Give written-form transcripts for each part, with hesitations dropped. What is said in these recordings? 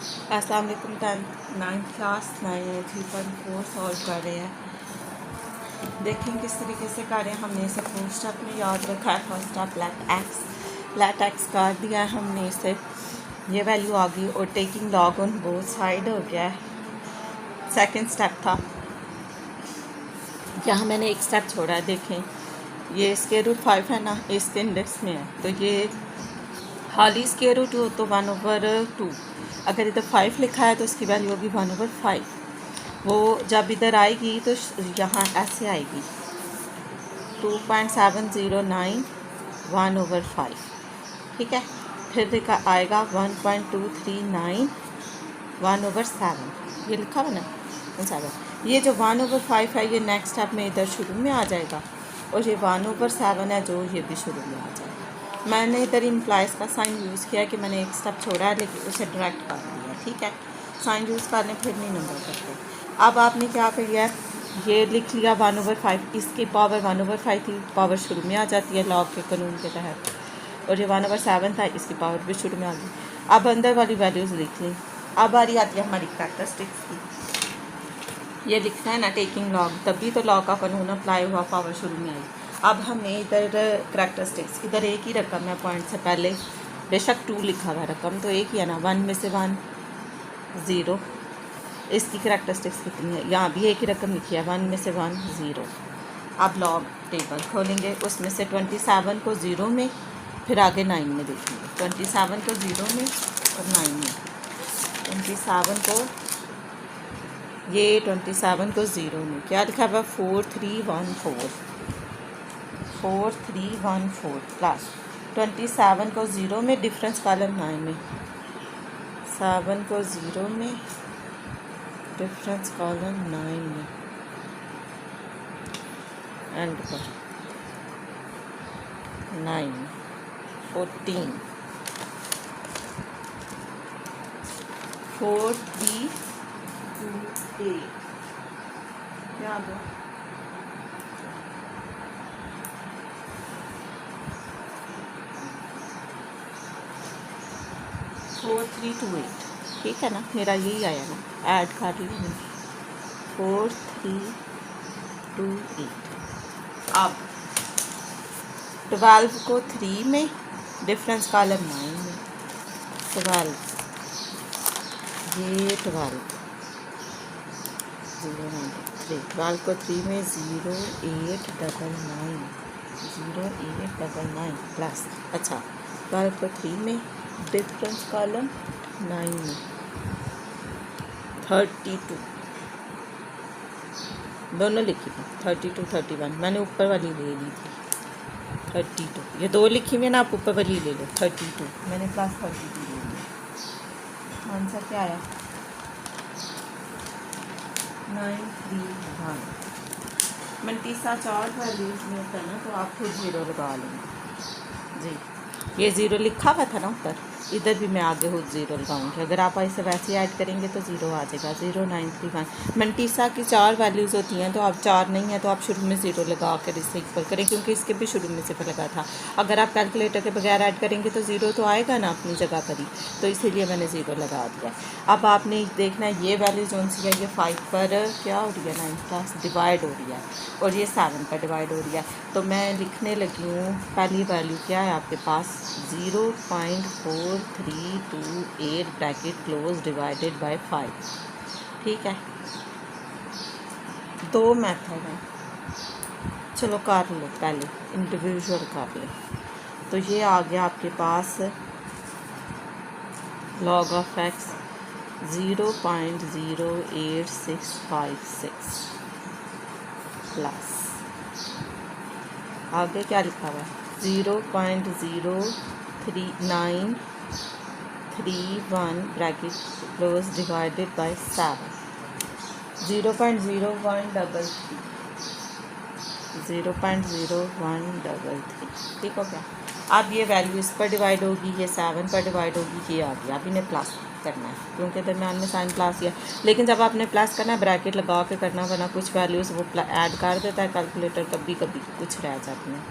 अस्सलाम वालेकुम। 9th class 3.4 solve कर रहे हैं। देखें किस तरीके से कर रहे हैं। हमने इसे फर्स्ट स्टेप में याद रखा है। फर्स्ट स्टेप लेट एक्स कर दिया है हमने इसे, ये वैल्यू आ गई और taking log on both side हो गया है। सेकंड स्टेप था, यहाँ मैंने एक स्टेप छोड़ा है। देखें ये स्क्वायर रूट 5 है ना, इसके इंडेक्स में है, तो ये हाली स्क्वायर रूट हो तो 1/2। अगर इधर 5 लिखा है तो इसकी वैल्यू होगी 1/5। वो जब इधर आएगी तो यहाँ ऐसे आएगी 2.709 1/5। ठीक है, फिर देखा आएगा 1.239 1/7। ये लिखा हुआ ना 7। ये जो 1/5 है ये नेक्स्ट स्टेप में इधर शुरू में आ जाएगा, और ये 1/7 है जो ये भी शुरू में आ जाएगा। मैंने इधर इम्प्लाइज का साइन यूज़ किया कि मैंने एक स्टेप छोड़ा है लेकिन उसे डायरेक्ट कर दिया। ठीक है, साइन यूज़ करने फिर नहीं नंबर करते। अब आपने क्या किया, ये लिख लिया 1/5, इसकी पावर 1/5 थी, पावर शुरू में आ जाती है लॉग के कानून के तहत, और ये 1/7 था, इसकी पावर भी शुरू में आ गई। अब अंदर वाली वैल्यूज़ लिख ली। अब आ रही आती है हमारी कैरेक्टरिस्टिक्स की। ये लिखना है ना टेकिंग लॉग, तभी तो लॉग का कानून अप्लाई हुआ, पावर शुरू में आई। अब हमें इधर करैक्टरिस्टिक्स, इधर एक ही रकम है पॉइंट से पहले, बेशक 2 लिखा हुआ रकम तो एक ही है ना, 1 में से 1 0। इसकी करैक्टरिस्टिक्स कितनी है, यहाँ भी एक ही रकम लिखी है, 1 में से 1 0। अब लॉग टेबल खोलेंगे, उसमें से 27 को 0 में, फिर आगे 9 में देखेंगे। 27 को 0 में और 9 में। 27 को, ये 27 को 0 में क्या लिखा हुआ, 4314 4314 प्लस 27 को 0 में, डिफरेंस कॉलम 9 में, 7 को 0 में, डिफरेंस कॉलम 9 में, एंड पर 9 14 4 3 2 8 क्या दो 4328। ठीक है ना, मेरा यही आया ना, ऐड कर रही हूँ 4328। अब 12 को 3 में, डिफरेंस कॉलम 9 में, 12 ये 12 12 को 3 में 0899 0899 प्लस, अच्छा 12 को 3 में, डिफरेंस कॉलम 9 में 32, दोनों लिखी थी 32 31, मैंने ऊपर वाली ले ली थी 32। ये 2 लिखी हुई है ना, आप ऊपर वाली ले लो 32, मैंने प्लस 32 ले ली। आंसर क्या आया 931। मंटीसा 4 वैल्यूज में होता है ना, तो आप खुद 0 लगा लेंगे जी। ये 0 लिखा हुआ था ना ऊपर, इधर भी मैं आगे खुद 0 लगाऊंगी। अगर आप इसे वैसे ही ऐड करेंगे तो 0 आ जाएगा, 0931। मंटीसा की 4 वैल्यूज़ होती हैं, तो आप 4 नहीं है तो आप शुरू में 0 लगा कर इसे इक्वल करें, क्योंकि इसके भी शुरू में सिर्फ लगा था। अगर आप कैलकुलेटर के बगैर ऐड करेंगे तो 0 तो आएगा ना अपनी जगह पर ही, तो इसीलिए मैंने 0 लगा दिया। अब आपने देखना है ये वैल्यू कौन सी है, ये 5 पर क्या हो रही है, 9 क्लास डिवाइड हो रही है, और ये 7 पर डिवाइड हो रही है। तो मैं लिखने लगी हूँ, पहली वैल्यू क्या है आपके पास, 0.4328 ब्रैकेट क्लोज डिवाइडेड बाय 5। ठीक है, 2 मेथड हैं, चलो कर लो, पहले इंडिविजुअल कर लो। तो ये आ गया आपके पास लॉग ऑफ एक्स 0.08656 प्लस, आगे क्या लिखा हुआ है 0.03931 ब्रैकेट क्लोज डिवाइडेड बाय 7। 0.0133 ठीक हो गया। अब ये वैल्यू इस पर डिवाइड होगी, ये 7 पर डिवाइड होगी, ये आ गया। अब इन्हें प्लस करना है क्योंकि दरम्यान में साइन प्लस किया, लेकिन जब आपने प्लस करना है ब्रैकेट लगा के करना, वरना कुछ वैल्यूज़ वो ऐड कर देता है कैलकुलेटर, कभी कभी कुछ रह जाती हैं,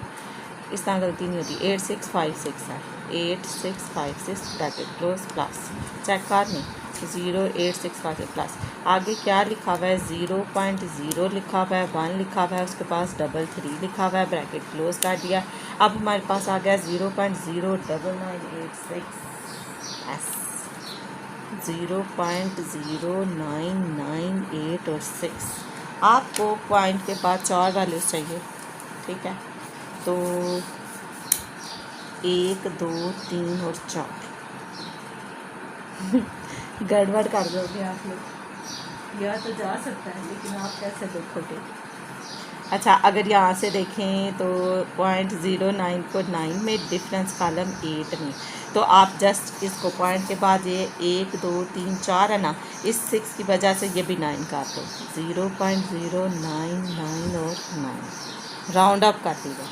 इस तरह गलती नहीं होती। 8656 है, 8656 ब्रैकेट क्लोज प्लस, चेक कर नहीं 0.86 प्लस आगे क्या लिखा हुआ है 0.0 लिखा हुआ है 1 लिखा हुआ है उसके पास 3 लिखा हुआ है ब्रैकेट क्लोज कर दिया। अब हमारे पास आ गया 0.09986 एस 0.0998 और 6। आपको पॉइंट के बाद 4 वैल्यूज चाहिए, ठीक है। तो 1 2 3 और 4 गड़बड़ कर दोगे आप लोग, यह तो जा सकता है लेकिन आप कैसे देखोगे। अच्छा अगर यहाँ से देखें तो 0.09 को 9 में डिफरेंस कॉलम 8 में, तो आप जस्ट इसको पॉइंट के बाद ये 1 2 3 4 है ना, इस 6 की वजह से ये भी 9 कर दो 0.099 और 9 राउंड अप कर दीजिए,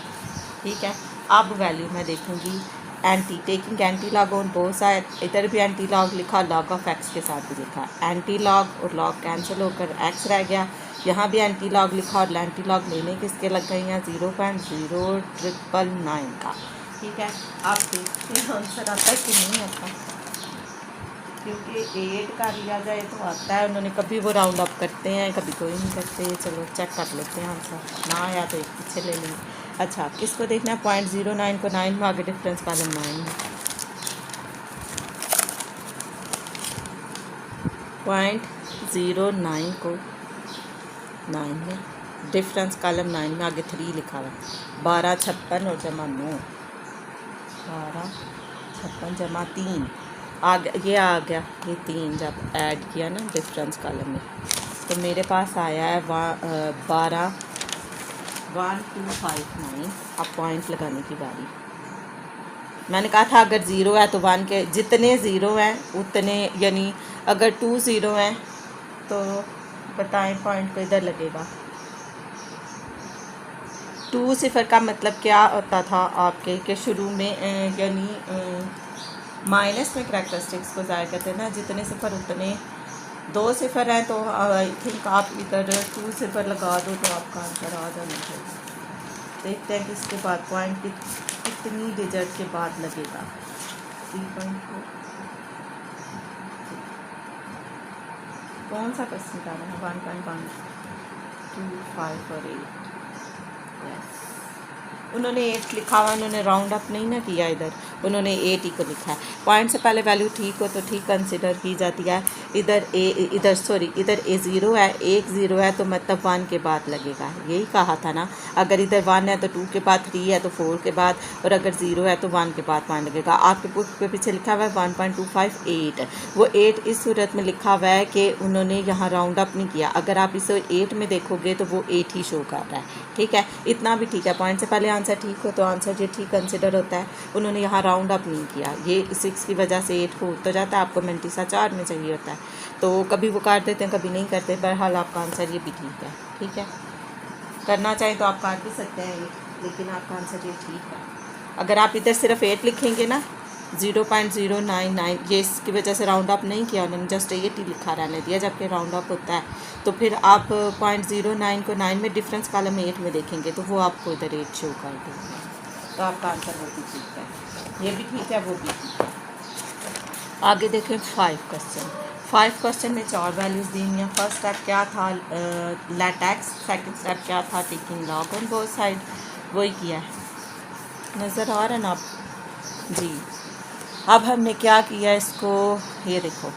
ठीक है। अब वैल्यू मैं देखूँगी anti taking anti log on both side, इधर भी एंटी लॉग लिखा लॉग ऑफ एक्स के साथ भी लिखा एंटी लॉग और लॉग कैंसिल होकर एक्स रह गया। यहाँ भी एंटी लॉग लिखा और एंटी लॉग लेने किसके लग गई हैं 0.0999 का, ठीक है। आप देखते हैं आंसर आता है कि नहीं आता, क्योंकि 8 का लिया जाए तो आता है। उन्होंने कभी वो राउंड अप करते हैं कभी कोई नहीं करते। चलो चेक कर लेते हैं आंसर, ना आया तो एक पीछे ले लेंगे। अच्छा किसको देखना है 0.09 को 9 में आगे डिफरेंस कॉलम 9 है 0.09 को 9 में डिफरेंस कॉलम 9 में आगे 3 लिखा हुआ है 1256 और जमा 9 1256 जमा 3 आ गया, ये आ गया ये 3 जब ऐड किया ना डिफरेंस कॉलम में तो मेरे पास आया है 1259। अब पॉइंट लगाने की बारी। मैंने कहा था अगर ज़ीरो है तो 1 के जितने ज़ीरो हैं उतने, यानी अगर 2 ज़ीरो हैं तो बताएं पॉइंट को इधर लगेगा। 2 सिफर का मतलब क्या होता था आपके कि शुरू में यानी माइनस में करैक्टरिस्टिक्स को ज़ाहिर करते हैं ना, जितने सिफर उतने। 2 सिफर हैं तो आई थिंक आप इधर 2 सिफर लगा दो तो आपका आंसर आ जाना चाहिए। देखते हैं कि इसके बाद पॉइंट कितनी डिजिट के बाद लगेगा। 3.4 कौन सा क्वेश्चन कर रहे हैं 1.1 2 5 और 8। यस उन्होंने 8 लिखा हुआ, उन्होंने राउंड अप नहीं ना किया, इधर उन्होंने 8 ही को लिखा है। पॉइंट से पहले वैल्यू ठीक हो तो ठीक कंसिडर की जाती है। इधर इधर ए 0 है, 1 0 है तो मतलब 1 के बाद लगेगा, यही कहा था ना। अगर इधर 1 है तो 2 के बाद 3 है तो 4 के बाद, और अगर 0 है तो 1 के बाद पॉइंट लगेगा। आपके बुक पे पीछे लिखा हुआ है 1.258, वो 8 इस सूरत में लिखा हुआ है कि उन्होंने यहाँ राउंड अप नहीं किया। अगर आप इसे 8 में देखोगे तो वो 8 ही शो कर रहा है, ठीक है। इतना भी ठीक है, पॉइंट से पहले आंसर ठीक हो तो आंसर ये ठीक कंसिडर होता है। उन्होंने यहाँ राउंड अप नहीं किया, ये 6 की वजह से 8 हो तो जाता है, आपको मिनटीसा 4 में चाहिए होता है तो कभी वो काट देते हैं कभी नहीं करते। बहरहाल आपका आंसर ये भी ठीक है, ठीक है। करना चाहें तो आप काट भी सकते हैं लेकिन आपका आंसर ये ठीक है। अगर आप इधर सिर्फ 8 लिखेंगे ना 0.099, ये इसकी वजह से राउंड अप नहीं किया उन्होंने, जस्ट 8 ही लिखा रहने दिया जबकि राउंड अप होता है। तो फिर आप 0.09 को 9 में डिफरेंस कॉलम 8 में देखेंगे तो वो आपको इधर 8 शो कर देंगे, तो आपका आंसर वो भी ठीक है, ये भी ठीक है वो भी ठीक है। आगे देखें 5 क्वेश्चन में 4 वैल्यूज़ दी हुई हैं। फर्स्ट स्टेप क्या था लैटेक्स, सेकंड स्टेप क्या था taking log on both side, वही किया है, नज़र आ रहा है ना आप जी। अब हमने क्या किया इसको, ये देखो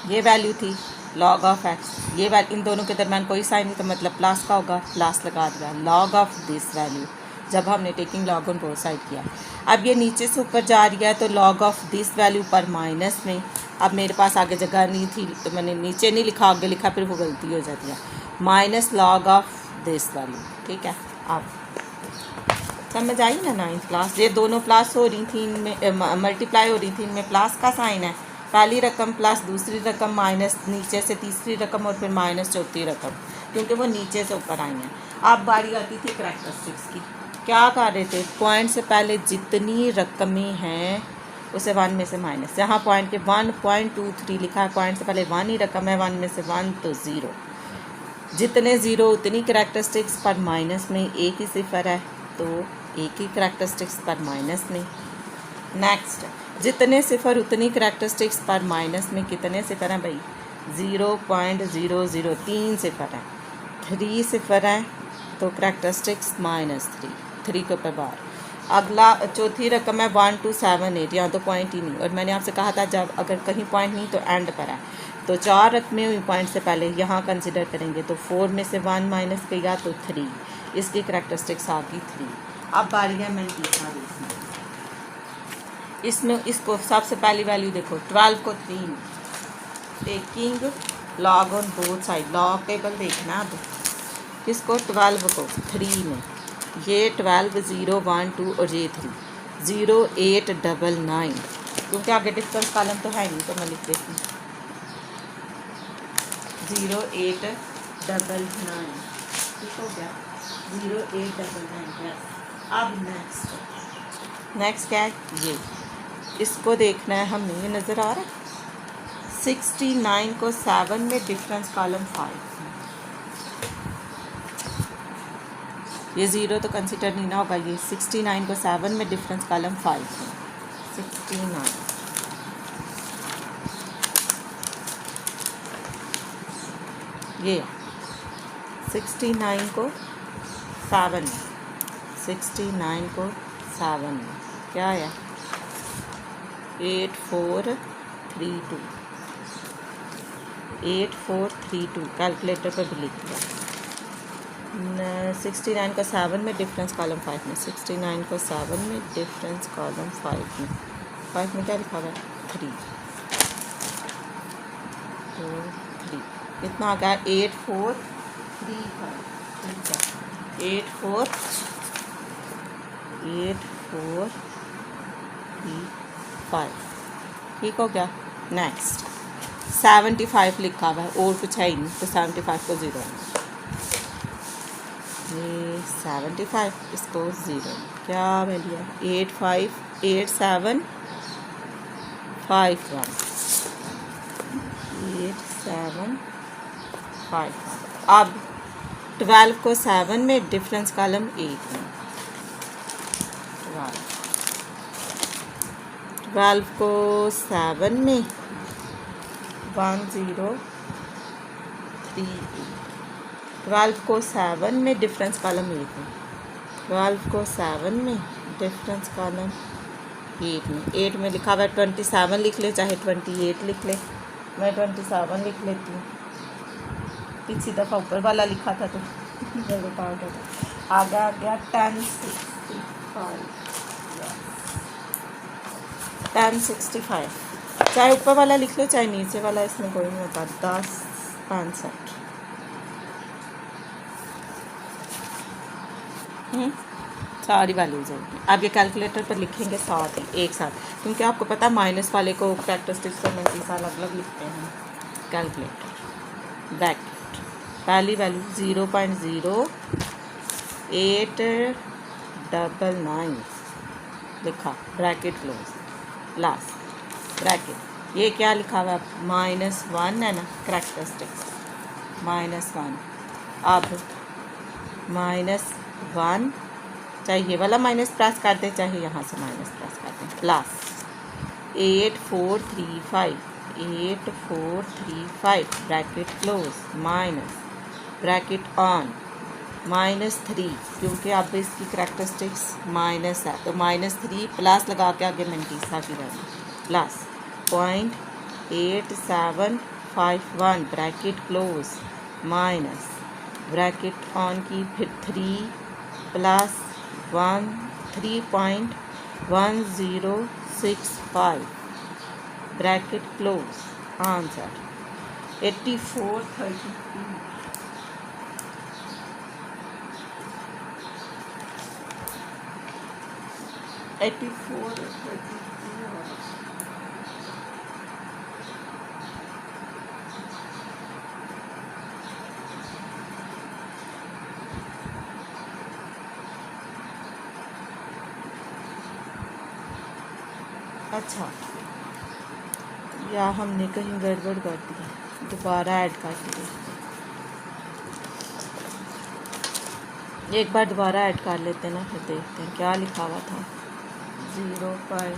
ये वैल्यू थी लॉग ऑफ एक्स, ये वैल्यू इन दोनों के दरम्यान कोई साइन नहीं तो मतलब प्लस का होगा, प्लस लगा दिया लॉग ऑफ दिस वैल्यू जब हमने taking log on both side किया। अब ये नीचे से ऊपर जा रही है तो लॉग ऑफ दिस वैल्यू पर माइनस में, अब मेरे पास आगे जगह नहीं थी तो मैंने नीचे नहीं लिखा आगे लिखा, फिर वो गलती हो जाती है। Minus log of this value, ठीक है। अब समझ आई ना 9th क्लास, ये दोनों प्लस हो रही थी इनमें, मल्टीप्लाई हो रही थी इनमें, प्लस का साइन है, पहली रकम प्लस दूसरी रकम माइनस नीचे से तीसरी रकम और फिर माइनस चौथी रकम, क्योंकि वो नीचे से ऊपर आई हैं। अब बारी आती थी करैक्टरिस्टिक्स की, क्या कर रहे थे पॉइंट से पहले जितनी रकमें हैं उसे 1 में से माइनस, यहाँ पॉइंट के 1.23 लिखा है, पॉइंट से पहले 1 ही रकम है, 1 में से 1 तो 0, जितने 0 उतनी करैक्टरिस्टिक्स पर माइनस में, एक ही सिफर है तो एक ही करैक्टरिस्टिक्स पर माइनस में। नेक्स्ट जितने सिफर उतनी करैक्टरिस्टिक्स पर माइनस में कितने सिफर हैं भाई? 0.00 3 सिफर हैं, 3 सिफर हैं तो करैक्टरिस्टिक्स -3, 3 के ऊपर बार। अगला चौथी रकम है 1278, यहाँ तो पॉइंट ही नहीं, और मैंने आपसे कहा था जब अगर कहीं पॉइंट नहीं तो एंड पर है। तो 4 रकमें हुई पॉइंट से पहले, यहाँ कंसिडर करेंगे तो 4 में से 1 माइनस किया तो 3, इसकी करैक्टरिस्टिक्स आ गई 3। अब बारी है मैंटीसा देखना। इसमें इसको सबसे पहली वैल्यू देखो, 12 को 3, taking log on both side, log table देखना। अब किसको? 12 को 3 में, ये 12 0 1 2 और ये 3 0 8 9 क्योंकि आगे डिफरेंस कॉलम तो है नहीं तो मैं लिख देती हूँ 0 8 9, ठीक हो गया 0 8 9। अब नेक्स्ट क्या है? ये इसको देखना है हमें, ये नज़र आ रहा है 69 को 7 में डिफरेंस कॉलम 5, ये 0 तो कंसिडर नहीं ना होगा। ये 69 को 7 में डिफरेंस कॉलम 5 है। 69 ये 69 को 7 में, 69 को 7 में क्या है? 8432, 8432 कैलकुलेटर पर भी लिख दिया। 69 को 7 में डिफरेंस कॉलम 5 में, 69 को 7 में डिफरेंस कॉलम 5 में क्या लिखा हुआ है? 3 तो 3 कितना आ गया? 8435, ठीक है 8435, ठीक हो गया। नेक्स्ट 75 लिखा हुआ है और कुछ है ही नहीं तो 75 को 0, ये 75 इसको 0 क्या वैल्यू है? 858751, 8751। अब 12 को 7 में डिफरेंस कॉलम 8 में, 12 को 7 में 1032, 12 को 7 में डिफरेंस कॉलम 8 में, 12 को 7 में डिफरेंस कॉलम 8 में, 8 में लिखा हुआ है 27 लिख ले चाहे 28 लिख ले, मैं 27 लिख लेती हूँ, पिछली दफ़ा ऊपर वाला लिखा था तो आगे आ गया 1065, चाहे ऊपर वाला लिख लो चाहे नीचे वाला, इसमें कोई नहीं होता। 1065 सारी वैल्यूज होगी। अब ये कैलकुलेटर पर लिखेंगे साथ ही एक साथ, क्योंकि आपको पता है माइनस वाले को करैक्टरिस्टिक्स पर मैंटीसा अलग अलग लिखते हैं। कैलकुलेटर ब्रैकेट पहली वैल्यू 0.0899 लिखा, ब्रैकेट क्लोज, लास्ट ब्रैकेट, ये क्या लिखा हुआ है? -1 है ना करैक्टरिस्टिक्स, -1। अब -1 चाहे ये वाला माइनस प्लस कर दें चाहे यहाँ से माइनस प्लस कर दें, plus 8435 bracket close, minus bracket on -3, क्योंकि अब इसकी करैक्टरिस्टिक्स माइनस है तो -3 प्लस लगा के आगे मैंटीसा की value plus 0.8751 bracket close, minus bracket on की फिर 3 प्लस 3.1065 ब्रैकेट क्लोज, आंसर 8432। अच्छा, या हमने कहीं गड़बड़ कर दी, दोबारा ऐड कर दिया, एक बार दोबारा ऐड कर लेते हैं ना, फिर देखते हैं क्या लिखा हुआ था। 0 पर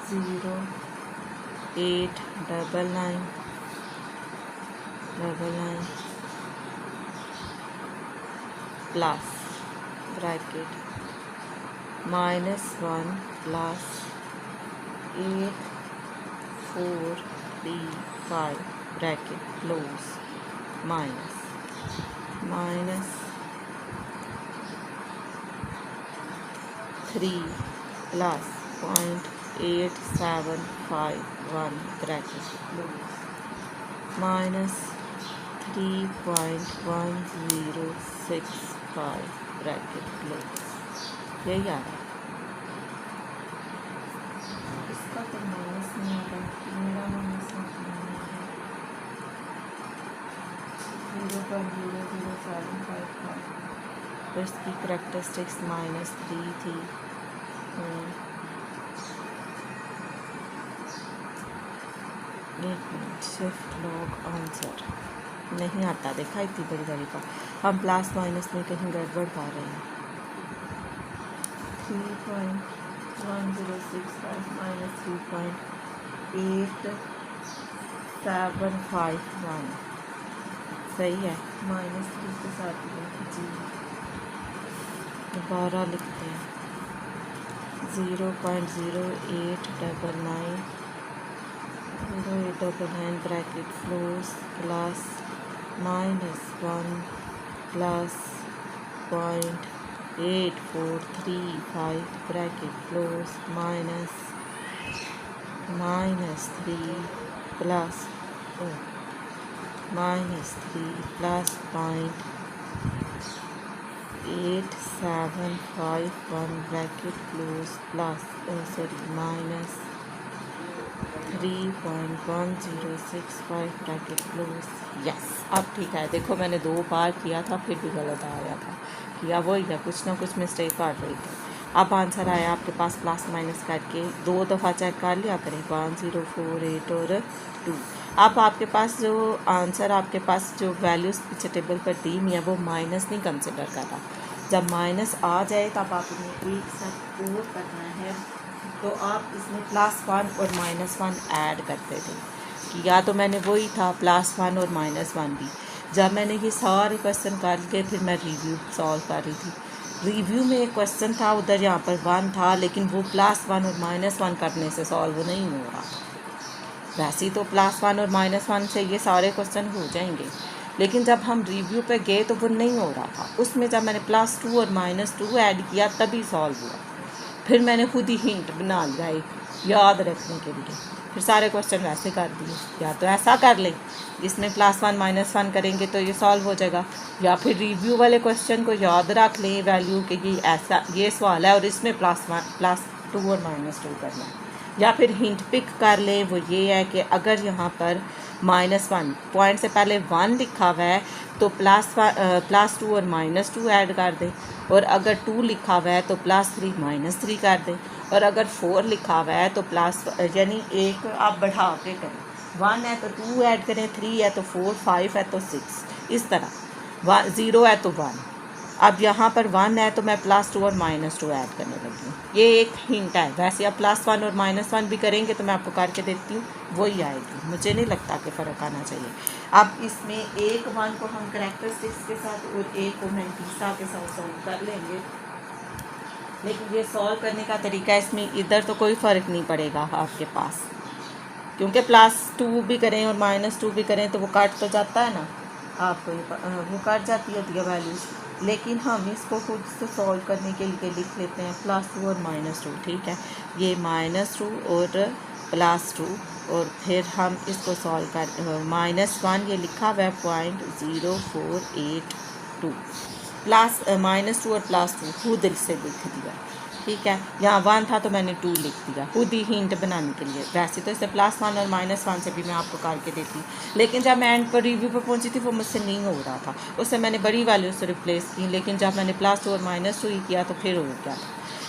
0 8 9 9 plus bracket -1 plus 8 4 3 5 bracket close minus 3 plus 0.8751 bracket close -3.1065 bracket close. यही आ रहा है इसका तो माइनस नहीं आ रहा, मेरा माइनस 0.00755 तो इसकी करेक्टरिस्टिक्स -3 थी। एक मिनट, शिफ्ट लॉग आंसर नहीं आता, देखा इतनी बड़ी बड़ी का हम प्लस माइनस में कहीं गड़बड़ पा रहे हैं। 3.1065 -3.8751 सही है, -3 के साथ जी दोबारा लिखते हैं 0.0899 bracket close plus -1 plus 0.8435 bracket close -3 plus -0.8751 bracket close plus -3.1065 bracket close. Yes, अब ठीक है। देखो मैंने 2 बार किया था फिर भी गलत आ रहा था, किया वही है, कुछ ना कुछ मिस्टेक कर रही थी। अब आंसर आया आपके पास प्लस माइनस करके 2 दफ़ा चेक कर लिया करें 1048 और 2। अब आपके पास जो आंसर आपके पास जो वैल्यूज़ पीछे टेबल पर दी हुई है वो माइनस नहीं कंसिडर कर रहा। जब माइनस आ जाए तब आपने एक साथ और करना है, तो आप इसमें +1 और -1 ऐड करते थे। किया तो मैंने वही था +1 और -1 भी। जब मैंने ये सारे क्वेश्चन कर लिए फिर मैं रिव्यू सॉल्व कर रही थी। रिव्यू में एक क्वेश्चन था, उधर यहाँ पर 1 था, लेकिन वो +1 और -1 करने से सॉल्व नहीं हो रहा। वैसे तो +1 और -1 से ये सारे क्वेश्चन हो जाएंगे, लेकिन जब हम रिव्यू पे गए तो वो नहीं हो रहा था। उसमें जब मैंने +2 और -2 ऐड किया तभी सॉल्व हुआ। फिर मैंने खुद ही हिंट बना लिया एक याद रखने के लिए, फिर सारे क्वेश्चन वैसे कर दिए। या तो ऐसा कर लें, इसमें +1 -1 करेंगे तो ये सॉल्व हो जाएगा, या फिर रिव्यू वाले क्वेश्चन को याद रख लें वैल्यू के ये ऐसा ये सवाल है और इसमें +2 और -2 करना है, या फिर हिंट पिक कर लें। वो ये है कि अगर यहाँ पर -1 पॉइंट से पहले 1 लिखा हुआ है तो +2 और -2 ऐड कर दें, और अगर 2 लिखा हुआ है तो +3 -3 कर दें, और अगर 4 लिखा हुआ है तो यानी एक आप बढ़ा के करें। 1 है तो 2 ऐड करें, 3 है तो 4, 5 है तो 6, इस तरह 0 है तो 1। अब यहाँ पर 1 है तो मैं +2 और -2 ऐड करने लगी हूँ। ये एक हिंट है। वैसे आप +1 और -1 भी करेंगे तो मैं आपको करके देती हूँ, वही आएगी। मुझे नहीं लगता कि फ़र्क आना चाहिए। अब इसमें एक 1 को हम करेक्टरिस्टिक्स के साथ और एक को मैंटीसा के साथ सॉल्व कर लेंगे, लेकिन ये सॉल्व करने का तरीका इसमें इधर तो कोई फ़र्क नहीं पड़ेगा आपके पास, क्योंकि +2 भी करें और -2 भी करें तो वो काट तो जाता है ना, आपको वो काट जाती होती है वैल्यूज़। लेकिन हम इसको खुद से सॉल्व करने के लिए लिख लेते हैं +2 और -2, ठीक है। ये -2 और +2, और फिर हम इसको सॉल्व कर -1 ये लिखा हुआ है 0.0482 -2 और +2 खुद से लिख दिया, ठीक है। यहाँ 1 था तो मैंने 2 लिख दिया खुद ही हिंट बनाने के लिए। वैसे तो इसे +1 और -1 से भी मैं आपको करके देती, लेकिन जब मैं एंड पर रिव्यू पर पहुँची थी वो मुझसे नहीं हो रहा था, उससे मैंने बड़ी वैल्यू से रिप्लेस की, लेकिन जब मैंने +2 और -2 ही किया तो फिर हो गया था।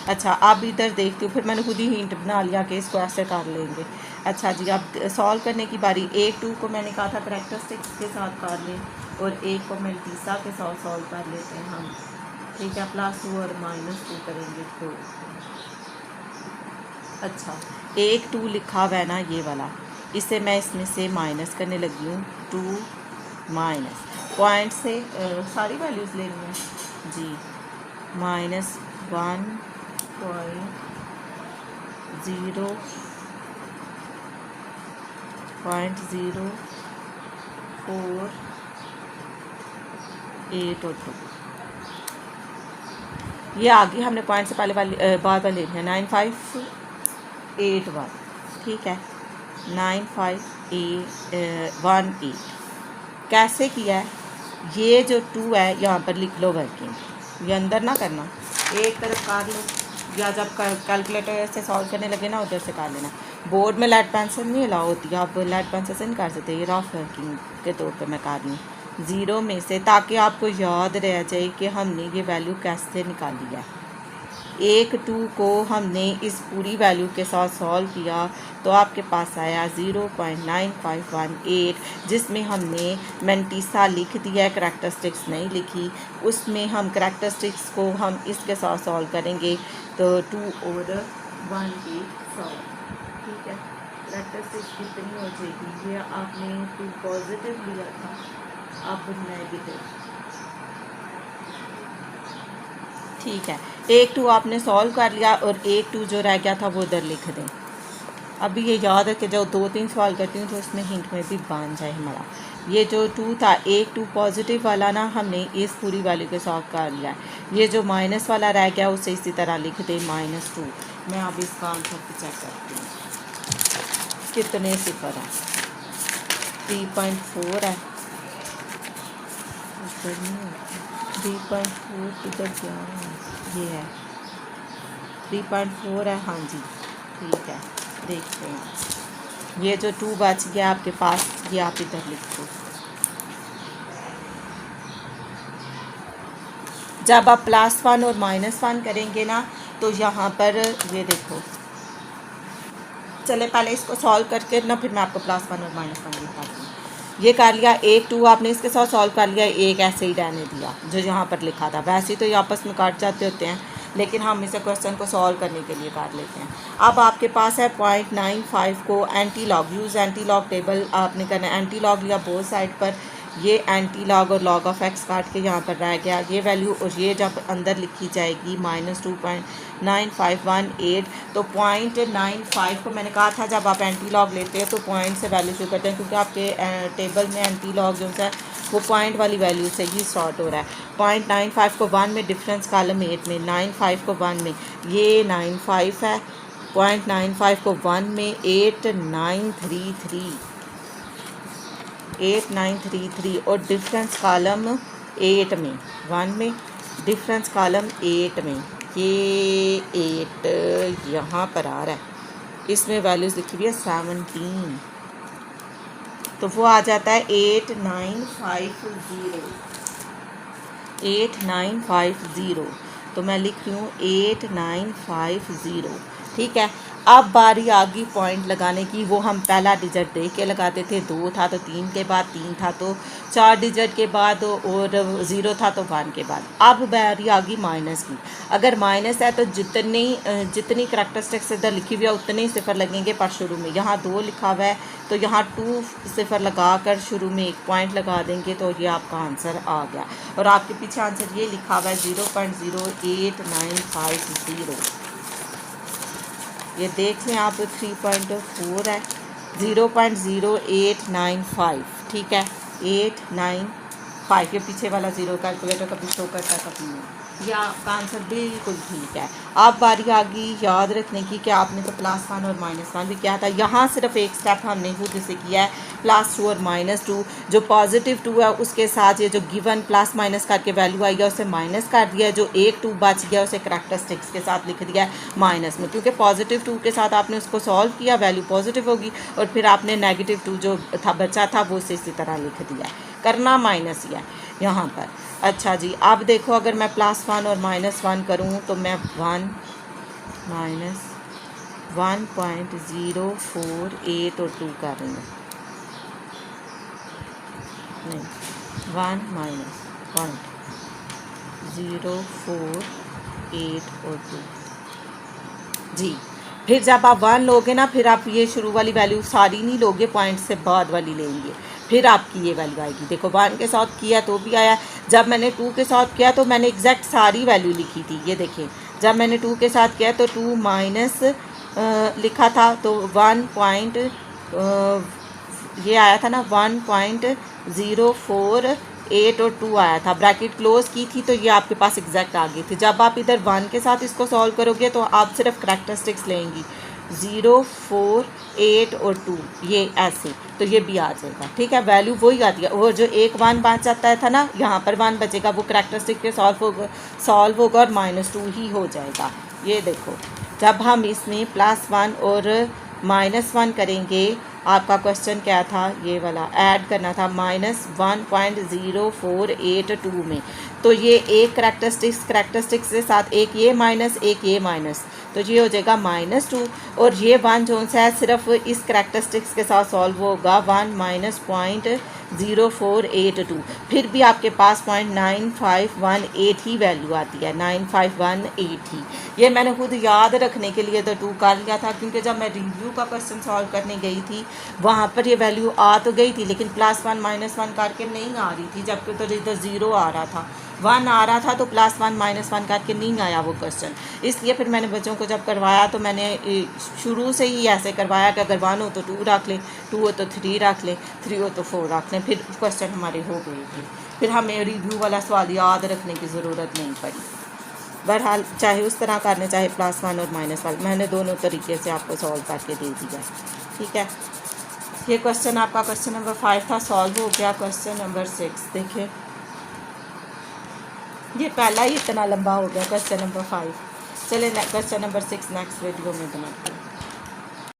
अच्छा, अब इधर देखती हूँ, फिर मैंने खुद ही हिंट बना लिया कि इसको ऐसे कर लेंगे। अच्छा जी, अब सॉल्व करने की बारी। 1 2 को मैंने कहा था करेक्टरिस्टिक्स के साथ कर लें, और 1 को मैंटीसा के साथ सॉल्व कर लेते हैं हम, ठीक है। +2 और -2 करेंगे तो अच्छा, एक 2 लिखा हुआ है ना ये वाला, इसे मैं इसमें से माइनस करने लगी हूँ। 2 माइनस पॉइंट से सारी वैल्यूज़ लेनी है जी, -1.0.04 और 2 ये आगे हमने पॉइंट से पहले वाली बाद वाले लेनी है 9581, ठीक है 9518 कैसे किया है, ये जो 2 है यहाँ पर लिख लो वर्किंग, ये अंदर ना करना, एक तरफ काट लो या जब कैलकुलेटर से सॉल्व करने लगे ना उधर से काट लेना। बोर्ड में लेड पेंसिल नहीं अलाउ होती, आप लेड पेंसिल से नहीं कर सकते, ये रफ वर्किंग के तौर पे मैं कर रही हूँ 0 में से, ताकि आपको याद रह जाए कि हमने ये वैल्यू कैसे निकाली है। 1 2 को हमने इस पूरी वैल्यू के साथ सॉल्व किया तो आपके पास आया 0.9518, जिसमें हमने मैंटीसा लिख दिया है, करैक्टरिस्टिक्स नहीं लिखी। उसमें हम करैक्टरिस्टिक्स को हम इसके साथ सॉल्व करेंगे तो 2 और 1 की सॉल्व, ठीक है। करैक्टरिस्टिक्स कितनी हो जाएगी, ये आपने 2 पॉजिटिव लिया था, अब नेगेटिव, ठीक है। 1 2 आपने सॉल्व कर लिया और 1 2 जो रह गया था वो उधर लिख दें। अभी ये याद है कि जब 2 3 सवाल करती हूँ तो उसमें हिंट में भी बन जाए हमारा। ये जो 2 था 1 2 पॉजिटिव वाला ना हमने इस पूरी वैल्यू के सॉल्व कर लिया है। ये जो माइनस वाला रह गया उसे इसी तरह लिख दें -2। मैं अभी इसका आंसर चेक करती हूँ कितने सिफर है। 3.4 है, 3.4 किधर क्या है, ये है 3.4 है, हाँ जी ठीक है। देखते हैं ये जो 2 बच गया आपके पास, ये आप इधर लिख दो। जब आप +1 और -1 करेंगे ना तो यहाँ पर ये देखो, चले पहले इसको सॉल्व करके ना फिर मैं आपको +1 और -1 दिखाती हूँ। ये कर लिया, 1 2 आपने इसके साथ सॉल्व कर लिया, एक ऐसे ही रहने दिया जो यहाँ पर लिखा था। वैसे तो ये आपस में काट जाते होते हैं, लेकिन हम इसे क्वेश्चन को सॉल्व करने के लिए कर लेते हैं। अब आपके पास है 0.95 को anti log, use anti log table आपने करना है। एंटी लॉग लिया बोथ साइड पर, ये एंटी लॉग और log ऑफ x काट के यहाँ पर रह गया ये वैल्यू, और ये जब अंदर लिखी जाएगी -2.9518, तो 0.95 को मैंने कहा था जब आप एंटी लॉग लेते हैं तो पॉइंट से वैल्यू शुरू करते हैं, क्योंकि आपके टेबल में एंटी लॉग जो है वो पॉइंट वाली वैल्यू से ही स्टार्ट हो रहा है। 0.95 को 1 में, डिफरेंस कॉलम 8 में, 95 को 1 में, ये 95 है, 0.95 को 1 में 8933 और डिफरेंस कॉलम 8 में, 1 में, डिफरेंस कॉलम 8 में, ये 8 यहाँ पर आ रहा है, इसमें वैल्यूज़ लिखी हुई है 17, तो वो आ जाता है 8950। तो मैं लिख रही हूँ 8950, ठीक है। अब बारी आ गई पॉइंट लगाने की, वो हम पहला डिजिट देख के लगाते थे, 2 था तो 3 के बाद, 3 था तो 4 डिजिट के बाद, और 0 था तो 1 के बाद। अब बारी आ गई माइनस की। अगर माइनस है तो जितनी करैक्टरिस्टिक्स इधर लिखी हुई है उतने ही सिफर लगेंगे, पर शुरू में यहाँ 2 लिखा हुआ है तो यहाँ 2 सिफर लगा कर शुरू में 1 पॉइंट लगा देंगे तो ये आपका आंसर आ गया। और आपके पीछे आंसर ये लिखा हुआ है 0.08950। ये देख लें आप, 3.4 है, 0.0895, ठीक है 895, ये पीछे वाला 0 कैलकुलेटर कभी शो करता है कभी नहीं, या आपका आंसर बिल्कुल ठीक है। अब बारी आ गई याद रखने की कि आपने तो +1 और -1 भी किया था। यहाँ सिर्फ एक स्टेप हमने खुद से किया है, +2 और -2, जो पॉजिटिव 2 है उसके साथ ये जो गिवन प्लस माइनस करके वैल्यू आई है उसे माइनस कर दिया, जो 1 2 बच गया उसे करैक्टरिस्टिक्स के साथ लिख दिया है माइनस में, क्योंकि पॉजिटिव 2 के साथ आपने उसको सॉल्व किया, वैल्यू पॉजिटिव होगी, और फिर आपने -2 जो था बचा था वो उसे इसी तरह लिख दिया, करना माइनस ही है यहाँ पर। अच्छा जी, अब देखो अगर मैं +1 और -1 करूँ तो मैं 1 1.048 और 2 कर रही हूँ, नहीं 1 -1.048 और 2 जी। फिर जब आप 1 लोगे ना, फिर आप ये शुरू वाली वैल्यू सारी नहीं लोगे, पॉइंट से बाद वाली लेंगे, फिर आपकी ये वैल्यू आएगी। देखो 1 के साथ किया तो भी आया, जब मैंने 2 के साथ किया तो मैंने एग्जैक्ट सारी वैल्यू लिखी थी। ये देखें, जब मैंने 2 के साथ किया तो 2 माइनस लिखा था तो 1 पॉइंट ये आया था ना 1.048 और 2 आया था, ब्रैकेट क्लोज की थी तो ये आपके पास एग्जैक्ट आ गई थी। जब आप इधर 1 के साथ इसको सॉल्व करोगे तो आप सिर्फ करैक्टरिस्टिक्स लेंगी 0, 4, 8 और 2, ये ऐसे, तो ये भी आ जाएगा। ठीक है, वैल्यू वही आती है। और जो एक 1 बच जाता था ना, यहाँ पर 1 बचेगा, वो करैक्टरिस्टिक के सॉल्व होगा और -2 ही हो जाएगा। ये देखो, जब हम इसमें +1 और -1 करेंगे, आपका क्वेश्चन क्या था, ये वाला ऐड करना था -1.0482 में, तो ये एक करैक्टरिस्टिक्स के साथ एक ये माइनस, एक ये माइनस, तो ये हो जाएगा -2। और ये 1 जो सा है सिर्फ इस करैक्टरिस्टिक्स के साथ सॉल्व होगा 1 माइनस 0.0482, फिर भी आपके पास 0.9518 ही वैल्यू आती है, 9518 ही। ये मैंने खुद याद रखने के लिए तो 2 कर लिया था, क्योंकि जब मैं रिव्यू का क्वेश्चन सॉल्व करने गई थी वहाँ पर ये वैल्यू आ तो गई थी, लेकिन +1 -1 करके नहीं आ रही थी, जबकि तो इधर 0 आ रहा था, 1 आ रहा था, तो +1 -1 करके नहीं आया वो क्वेश्चन। इसलिए फिर मैंने बच्चों को जब करवाया तो मैंने शुरू से ही ऐसे करवाया कि अगर 1 हो तो 2 रख लें, 2 हो तो 3 रख लें, 3 हो तो 4 रख लें, फिर क्वेश्चन हमारे हो गए थे। फिर हमें रिव्यू वाला सवाल याद रखने की ज़रूरत नहीं पड़ी। बहरहाल चाहे उस तरह करने, चाहे +1 और -1, मैंने दोनों तरीके से आपको सॉल्व करके दे दिया। ठीक है, ये क्वेश्चन आपका क्वेश्चन नंबर 5 था, सॉल्व हो गया। क्वेश्चन नंबर 6 देखिए, ये पहला ही इतना लंबा हो गया क्वेश्चन नंबर 5। चले क्वेश्चन नंबर 6 नेक्स्ट वीडियो में बनाते हैं।